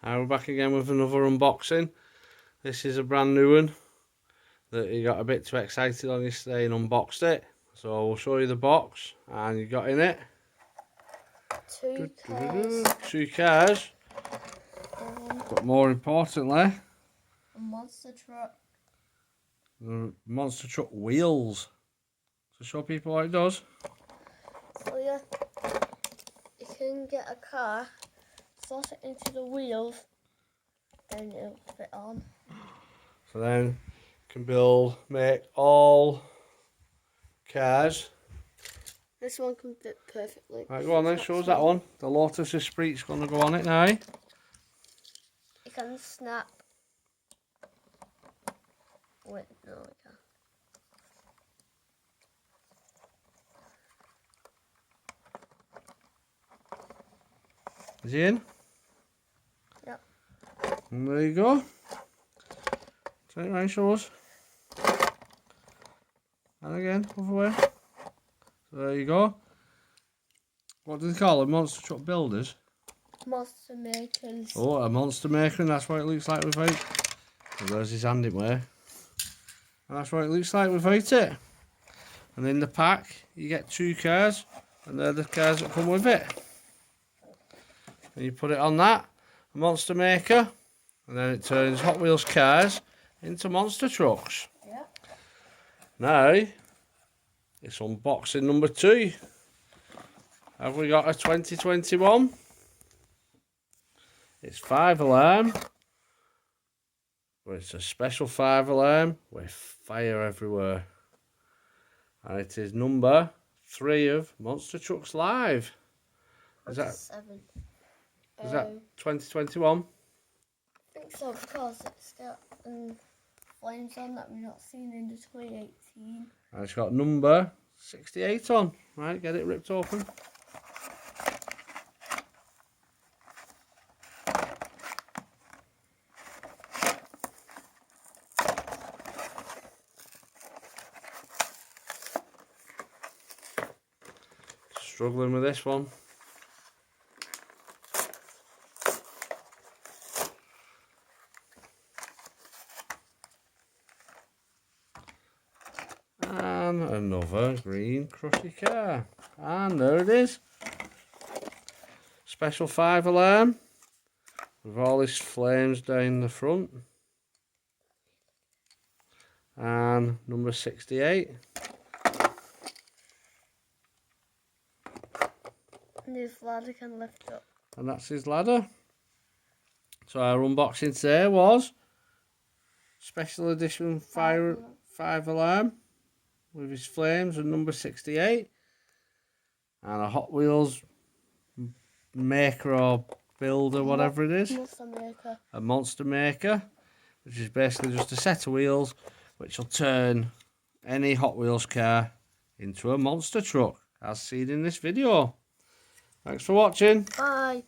We're back again with another unboxing. This is a brand new one that he got a bit too excited on yesterday and unboxed it. So we'll show you the box and you got in it. Two cars. Two cars. But more importantly, A monster truck. the monster truck wheels. So show people what it does. So yeah, you can get a car, slot it into the wheels, and it'll fit on. So then you can make all cars. This one can fit perfectly. Right, go on then, show us that one. The Lotus Esprit's going to go on it now. It can snap. Wait, no, it can't. Is he in? Yep. And there you go. Turn it around, show us. And again, other way. So there you go. What do they call them? Monster truck builders? Monster makers. Oh, a monster maker, and that's what it looks like without. So there's his hand in there. And that's what it looks like without it. And in the pack, you get two cars, and they're the cars that come with it. And you put it on that, a monster maker, and then it turns Hot Wheels cars into monster trucks. Yeah. Now, it's unboxing number 2. Have we got a 2021? It's 5-alarm. But it's a special 5-alarm with fire everywhere. And it is number 3 of Monster Trucks Live. Is that 7. Is that 2021? I think so, because it's got flames on that we've not seen in the 2018. And it's got number 68 on. Right, get it ripped open. Struggling with this one. And another green crusty car. And there it is. Special 5-alarm with all these flames down the front. And number 68. And this ladder can lift up. And that's his ladder. So our unboxing today was special edition 5-alarm with his flames and number 68. And a Hot Wheels maker or builder, whatever it is. Monster maker. A monster maker, which is basically just a set of wheels which will turn any Hot Wheels car into a monster truck, as seen in this video. Thanks for watching. Bye.